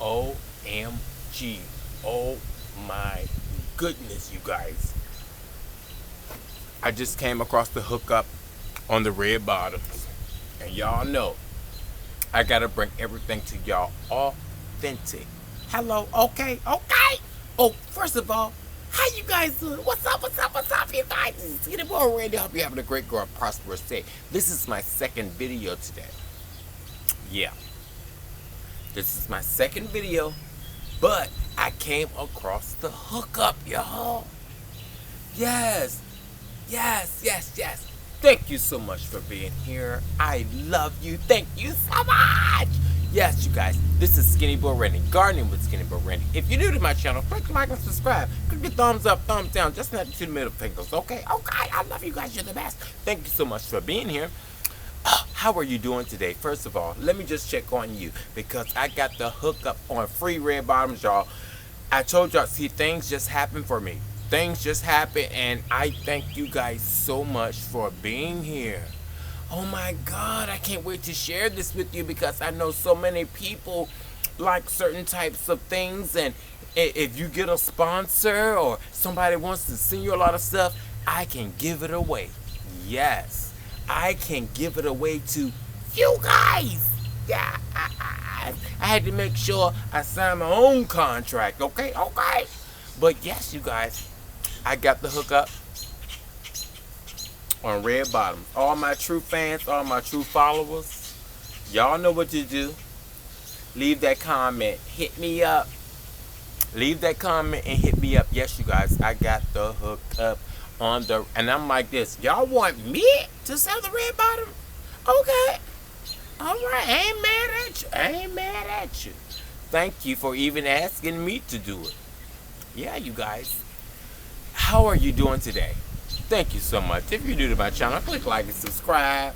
OMG. Oh my goodness, you guys. I just came across the hookup on the red bottoms. And y'all know I gotta bring everything to y'all authentic. Hello, okay. Oh, first of all, how you guys doing? What's up, you guys? This is SkinnyBoyRandy. I hope you're having a great, prosperous day. This is my second video today. Yeah. This is my second video, but I came across the hookup, y'all. Yes. Thank you so much for being here. I love you. Thank you so much. Yes, you guys, this is SkinnyBoyRandy, gardening with SkinnyBoyRandy. If you're new to my channel, click like and subscribe. Click the thumbs up, thumbs down, just not the two middle fingers, okay? I love you guys. You're the best. Thank you so much for being here. How are you doing today? First of all, let me just check on you because I got the hookup on free red bottoms, y'all. I told y'all, see, things just happen for me. Things just happen, and I thank you guys so much for being here. Oh my God, I can't wait to share this with you because I know so many people like certain types of things, and if you get a sponsor or somebody wants to send you a lot of stuff, I can give it away. Yes, I can give it away to you guys. Yeah, I had to make sure I signed my own contract, okay? But yes, you guys, I got the hookup on red bottoms. All my true fans, all my true followers, y'all know what to do. Leave that comment, hit me up. Leave that comment and hit me up. Yes, you guys, I got the hookup on the, and I'm like this. Y'all want me to sell the red bottom? Okay. All right, I ain't mad at you. Thank you for even asking me to do it. Yeah, you guys. How are you doing today? Thank you so much. If you're new to my channel, click like and subscribe.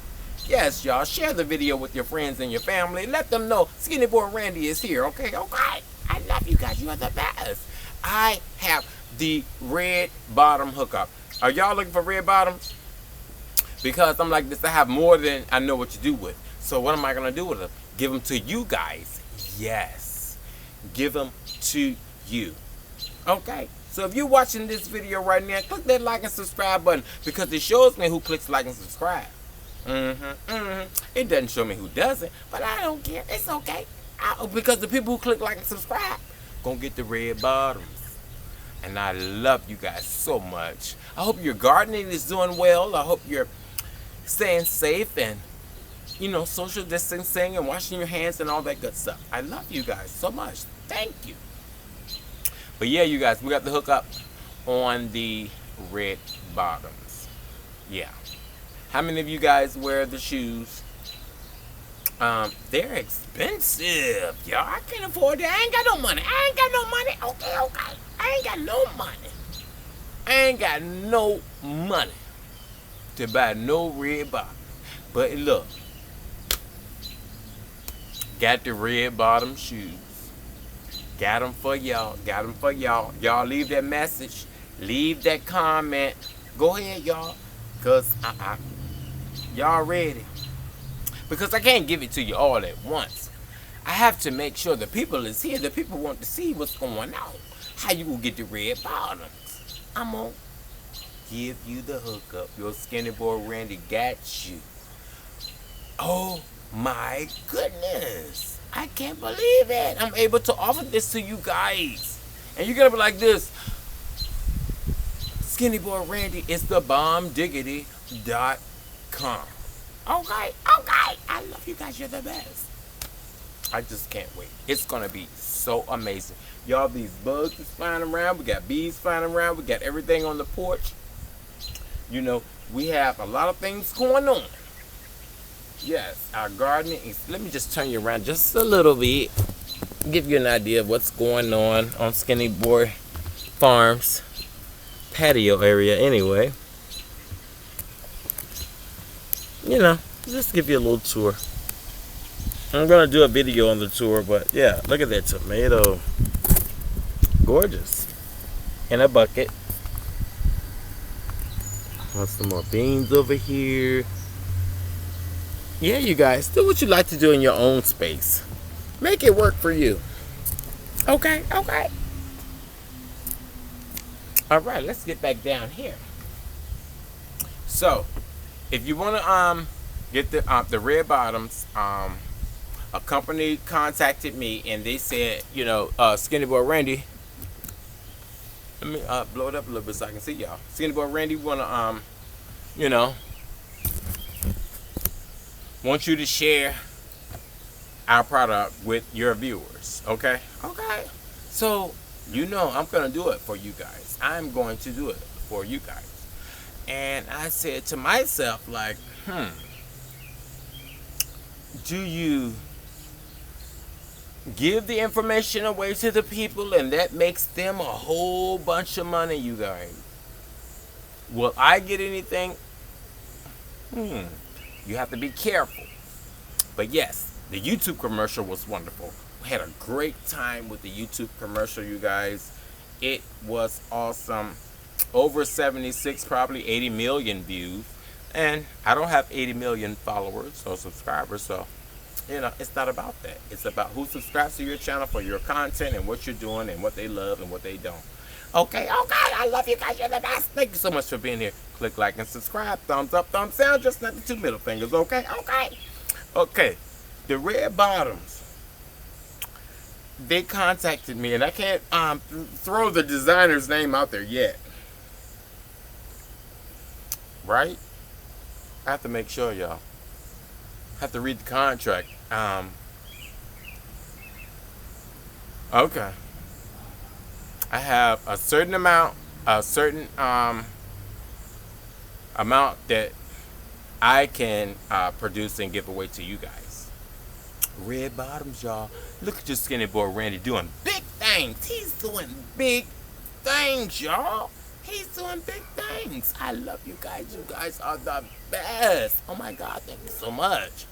Yes, y'all, share the video with your friends and your family. Let them know SkinnyBoyRandy is here, okay? I love you guys. You are the best. I have the red bottom hookup. Are y'all looking for red bottoms? Because I'm like this, I have more than I know what to do with. So what am I going to do with them? Give them to you guys. Yes. Give them to you. Okay? So if you're watching this video right now, click that like and subscribe button because it shows me who clicks like and subscribe. It doesn't show me who doesn't, but I don't care. It's okay. Because the people who click like and subscribe gonna get the red bottoms. And I love you guys so much. I hope your gardening is doing well. I hope you're staying safe and, you know, social distancing and washing your hands and all that good stuff. I love you guys so much. Thank you. But yeah, you guys, we got the hookup on the red bottoms. Yeah. How many of you guys wear the shoes? They're expensive, y'all. I can't afford that. I ain't got no money. Okay. I ain't got no money. I ain't got no money to buy no red bottom. But look, got the red bottom shoes. Got them for y'all. Y'all leave that message. Leave that comment. Go ahead, y'all. Because y'all ready. Because I can't give it to you all at once. I have to make sure the people is here. The people want to see what's going on. How you gonna get the red bottoms? I'm gonna give you the hookup. Your SkinnyBoyRandy got you. Oh my goodness. I can't believe it. I'm able to offer this to you guys. And you're going to be like this. SkinnyBoyRandy is the bombdiggity.com. Okay. I love you guys. You're the best. I just can't wait. It's going to be so amazing. Y'all, these bugs is flying around. We got bees flying around. We got everything on the porch. You know, we have a lot of things going on. Yes, our gardening is, let me just turn you around just a little bit. Give you an idea of what's going on SkinnyBoy Farms patio area anyway. You know, just give you a little tour. I'm going to do a video on the tour, but yeah, look at that tomato. Gorgeous. In a bucket. Want some more beans over here. Yeah, you guys, do what you like to do in your own space. Make it work for you. Okay, okay. All right, let's get back down here. So, if you want to get the red bottoms, a company contacted me and they said, Skinny Boy Randy. Let me blow it up a little bit so I can see y'all. Skinny Boy Randy wanna you know, want you to share our product with your viewers. Okay? Okay. So, I'm gonna do it for you guys. I'm going to do it for you guys. And I said to myself, like, do you give the information away to the people and that makes them a whole bunch of money, you guys? Will I get anything? You have to be careful. But yes, the YouTube commercial was wonderful. We had a great time with the YouTube commercial, you guys. It was awesome. Over 76, probably 80 million views. And I don't have 80 million followers or subscribers, so it's not about that. It's about who subscribes to your channel for your content and what you're doing and what they love and what they don't. Okay, I love you guys. You're the best. Thank you so much for being here. Click like and subscribe. Thumbs up, thumbs down. Just not the two middle fingers, okay? Okay. The red bottoms. They contacted me, and I can't throw the designer's name out there yet. Right? I have to make sure, y'all. I have to read the contract. Okay. I have a certain amount that I can produce and give away to you guys. Red bottoms, y'all. Look at your Skinny Boy Randy doing big things. He's doing big things, y'all. He's doing big things. I love you guys. You guys are the best. Oh my God, thank you so much.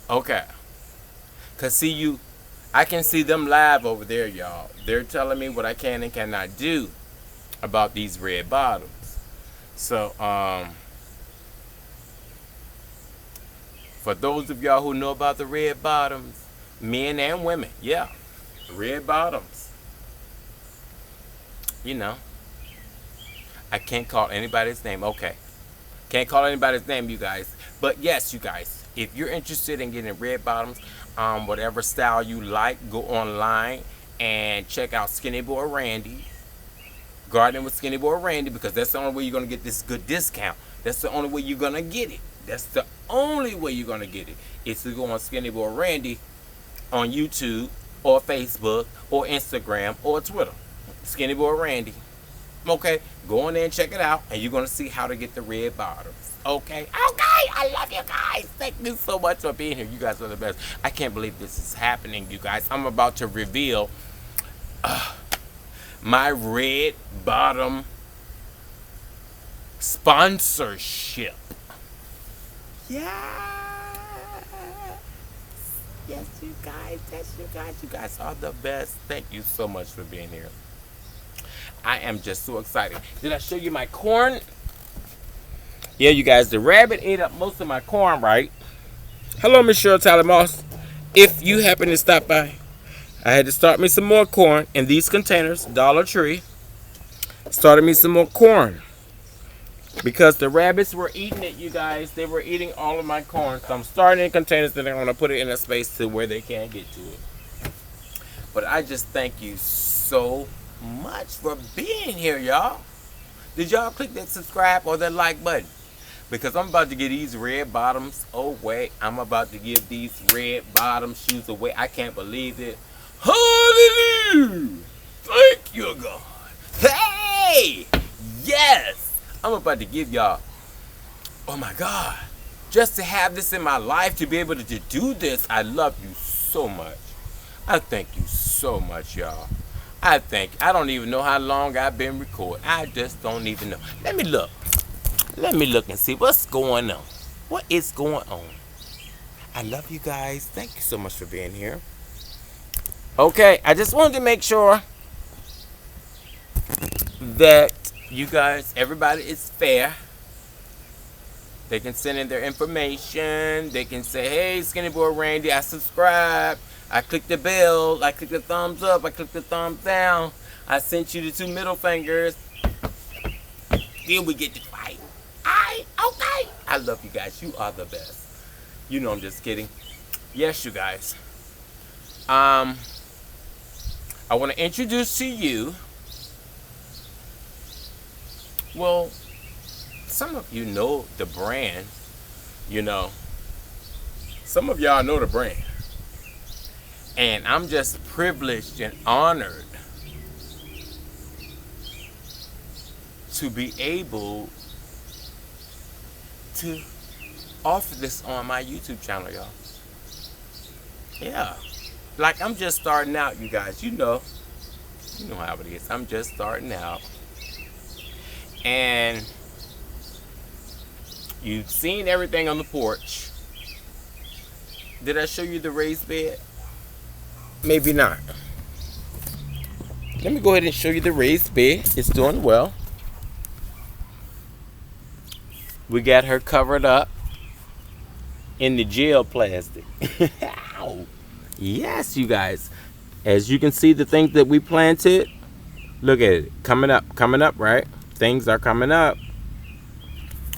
Okay. Cause I can see them live over there, y'all. They're telling me what I can and cannot do about these red bottoms. So, for those of y'all who know about the red bottoms, men and women, yeah, red bottoms. I can't call anybody's name. Okay. Can't call anybody's name, you guys. But yes, you guys, if you're interested in getting red bottoms, whatever style you like, go online and check out Skinny Boy Randy. Garden with Skinny Boy Randy, because that's the only way you're going to get this good discount. That's the only way you're going to get it. That's the only way you're going to get it. Is to go on Skinny Boy Randy on YouTube or Facebook or Instagram or Twitter. Skinny Boy Randy. Okay, go on there and check it out, and you're going to see how to get the red bottoms. Okay, I love you guys. Thank you so much for being here. You guys are the best. I can't believe this is happening, you guys. I'm about to reveal my red bottom sponsorship. Yes, you guys. Yes, you guys. You guys are the best. Thank you so much for being here. I am just so excited. Did I show you my corn? Yeah, you guys, the rabbit ate up most of my corn, right? Hello, Miss Cheryl Tyler Moss. If you happen to stop by, I had to start me some more corn in these containers, Dollar Tree. Started me some more corn because the rabbits were eating it, you guys. They were eating all of my corn. So I'm starting in containers, then I'm going to put it in a space to where they can't get to it. But I just thank you so much for being here, y'all. Did y'all click that subscribe or that like button? Because I'm about to get these red bottoms away. I'm about to give these red bottom shoes away. I can't believe it. Hallelujah! Thank you, God. Hey! Yes! I'm about to give y'all, oh my God, just to have this in my life, to be able to do this, I love you so much. I thank you so much, y'all. I don't even know how long I've been recording. I just don't even know. Let me look. Let me look and see what's going on. What is going on? I love you guys. Thank you so much for being here. Okay, I just wanted to make sure that you guys, everybody is fair. They can send in their information. They can say, hey, Skinny Boy Randy, I subscribe. I click the bell. I click the thumbs up. I click the thumbs down. I sent you the 2 middle fingers. Then we get to fight. Alright, okay. I love you guys. You are the best. You know I'm just kidding. Yes, you guys. I want to introduce to you. Well, some of you know the brand. You know. Some of y'all know the brand. And I'm just privileged and honored to be able to offer this on my YouTube channel, y'all. Yeah. Like, I'm just starting out, you guys. You know how it is. I'm just starting out. And you've seen everything on the porch. Did I show you the raised bed? Maybe not. Let me go ahead and show you the raised bed. It's doing well. We got her covered up in the gel plastic. Yes, you guys. As you can see, the things that we planted, look at it. Coming up, right? Things are coming up.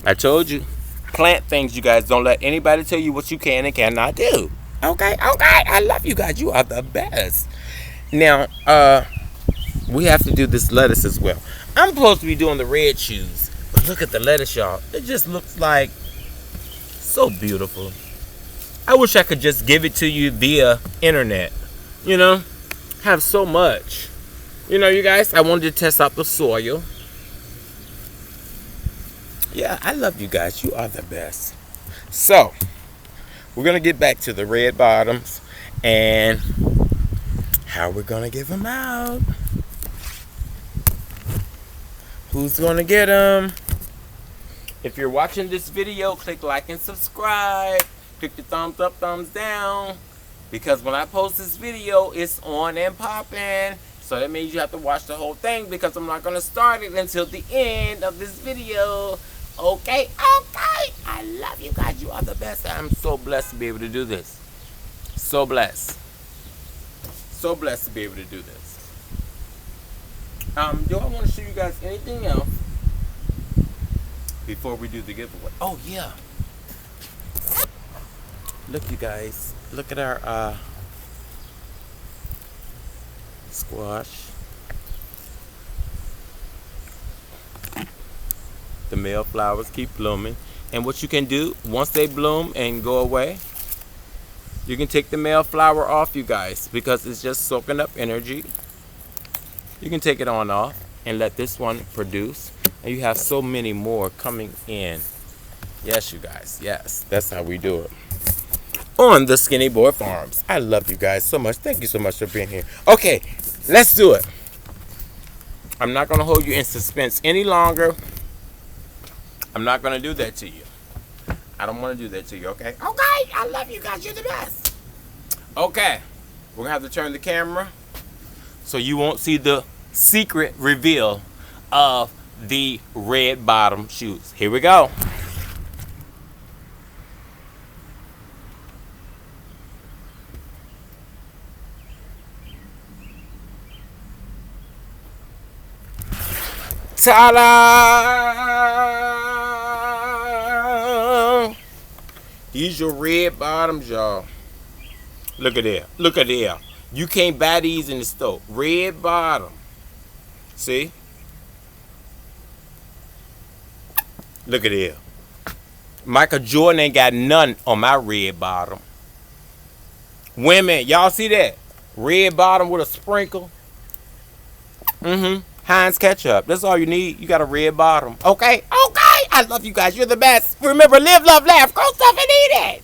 I told you. Plant things, you guys. Don't let anybody tell you what you can and cannot do. Okay. I love you guys. You are the best. Now, we have to do this lettuce as well. I'm supposed to be doing the red shoes. But look at the lettuce, y'all. It just looks like so beautiful. I wish I could just give it to you via internet. You know, have so much. You know, you guys, I wanted to test out the soil. Yeah, I love you guys. You are the best. So, we're going to get back to the red bottoms and how we're going to give them out. Who's going to get them? If you're watching this video, click like and subscribe. Click the thumbs up, thumbs down. Because when I post this video, it's on and popping. So that means you have to watch the whole thing because I'm not going to start it until the end of this video. Okay. I love you guys. You are the best. I'm so blessed to be able to do this. So blessed. So blessed to be able to do this. Do I want to show you guys anything else before we do the giveaway? Oh, yeah. Look, you guys. Look at our squash. The male flowers keep blooming. And what you can do, once they bloom and go away, you can take the male flower off, you guys, because it's just soaking up energy. You can take it on off and let this one produce. And you have so many more coming in. Yes, you guys. Yes, that's how we do it. On the Skinny Boy Farms. I love you guys so much. Thank you so much for being here. Okay, let's do it. I'm not going to hold you in suspense any longer. I'm not going to do that to you. I don't want to do that to you, okay? Okay, I love you guys. You're the best. Okay, we're going to have to turn the camera so you won't see the secret reveal of the red bottom shoes. Here we go. Ta-da! These your red bottoms, y'all. Look at there. Look at there. You can't buy these in the store. Red bottom. See? Look at there. Michael Jordan ain't got none on my red bottom. Women, y'all see that? Red bottom with a sprinkle. Heinz ketchup. That's all you need. You got a red bottom. Okay? Okay. I love you guys. You're the best. Remember, live, love, laugh, grow stuff and eat it.